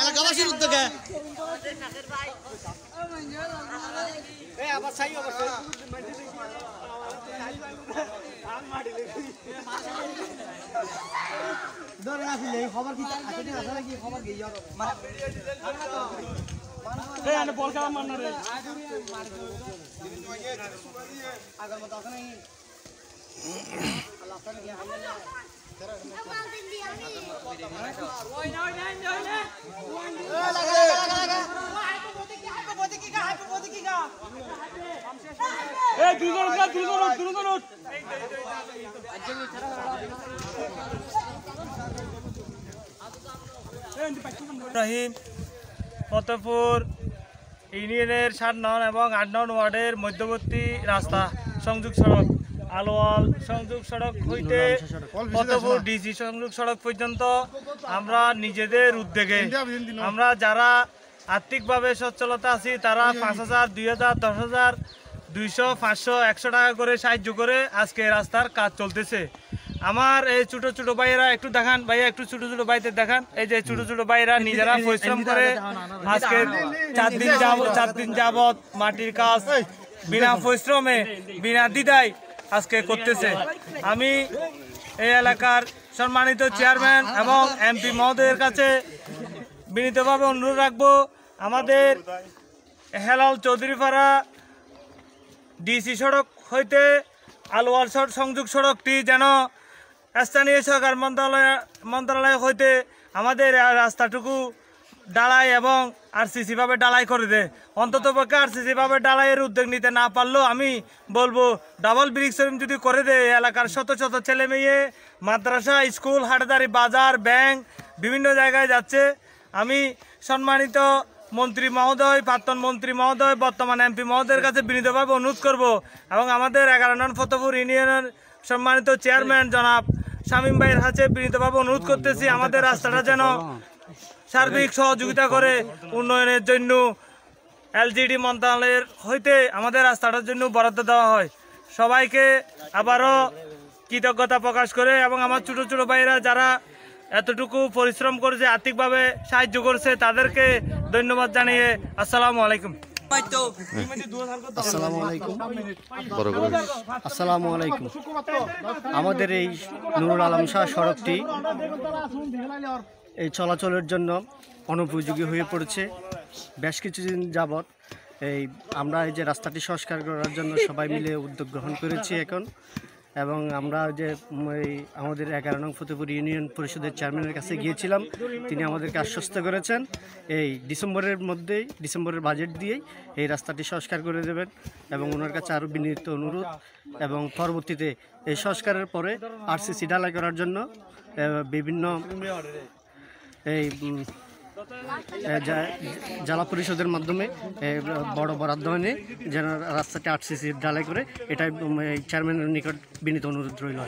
এলাকাবাসীর উদ্যোগে খবর কি খবর বল খেলা মান্না রে আগের মতো আছে নাকি ফতেপুর ইউনিয়নের 7 নং এবং 8 নং ওয়ার্ডের মধ্যবর্তী রাস্তা সংযোগ সড়ক আলোয়াল সংযোগ সড়ক হইতে ফতেপুর ডিসি সংযোগ সড়ক পর্যন্ত আমরা নিজেদের উদ্যোগে আমরা যারা আর্থিকভাবে সচ্ছলতা আছি তারা 5,000, 2,000, 10,000, 200, 500, 100 টাকা করে সাহায্য করে আজকে রাস্তার কাজ চলতেছে। আমার এই ছোট ছোট ভাইয়েরা একটু দেখান ভাইয়া, একটু ছোট ছোট ভাইদের দেখান। এই যে ছোট ছোট ভাইয়েরা নিজেরা পরিশ্রম করে আজকে 4 দিন যাবত মাটির কাজ বিনা পরিশ্রমে বিনা দ্বিধায় আজকে করতেছে। আমি এই এলাকার সম্মানিত চেয়ারম্যান এবং এমপি মহোদয়ের কাছে বিনীতভাবে অনুরোধ রাখবো, আমাদের হেলাল চৌধুরীপাড়া ডিসি সড়ক হইতে আলোয়াল সংযোগ সড়কটি যেন স্থানীয় সরকার মন্ত্রণালয় হইতে আমাদের রাস্তাটুকু ডালাই এবং আরসিসি ভাবে ডালাই করে দেয়। অন্তত পক্ষে আরসিসি ভাবে ডালাইয়ের উদ্যোগ নিতে না পারলেও আমি বলবো ডাবল ব্রিজ যদি করে দেয়, এলাকার শত শত ছেলে মেয়ে মাদ্রাসা, স্কুল, হাটদারি, বাজার, ব্যাংক বিভিন্ন জায়গায় যাচ্ছে। আমি সম্মানিত মন্ত্রী মহোদয়, প্রাক্তন মন্ত্রী মহোদয়, বর্তমান এমপি মহোদয়ের কাছে বিনীতভাবে অনুরোধ করব এবং আমাদের 11 নং ফতেপুর ইউনিয়নের সম্মানিত চেয়ারম্যান জনাব শামীম ভাইয়ের কাছে বিনীতভাবে অনুরোধ করতেছি, আমাদের রাস্তাটা যেন সার্বিক সহযোগিতা করে উন্নয়নের জন্য এলজিডি মন্ত্রণালয়ের হইতে আমাদের রাস্তাটার জন্য বরাদ্দ দেওয়া হয়। সবাইকে আবারও কৃতজ্ঞতা প্রকাশ করে এবং আমার ছোট ছোট ভাইয়েরা যারা এতটুকু পরিশ্রম করেছে, আর্থিকভাবে সাহায্য করেছে, তাদেরকে ধন্যবাদ জানিয়ে আসসালামু আলাইকুম। আসসালামু আলাইকুম। আমাদের এই নুরুল আলম শাহ সড়কটি এই চলাচলের জন্য অনুপযোগী হয়ে পড়েছে। বেশ কিছুদিন যাবৎ আমরা এই যে রাস্তাটি সংস্কার করার জন্য সবাই মিলে উদ্যোগ গ্রহণ করেছি এখন, এবং আমরা যে আমাদের 11 নং ফতেপুর ইউনিয়ন পরিষদের চেয়ারম্যানের কাছে গিয়েছিলাম, তিনি আমাদেরকে আশ্বস্ত করেছেন এই ডিসেম্বরের বাজেট দিয়েই এই রাস্তাটি সংস্কার করে দেবেন, এবং ওনার কাছে আরও বিনীত অনুরোধ এবং পরবর্তীতে এই সংস্কারের পরে আরসিসি ঢালাই করার জন্য বিভিন্ন এই জেলা পরিষদের মাধ্যমে বড় বরাদ্দ এনে যেন রাস্তাটি আরসিসি ঢালাই করে, এটাই চেয়ারম্যানের নিকট বিনীত অনুরোধ রইল।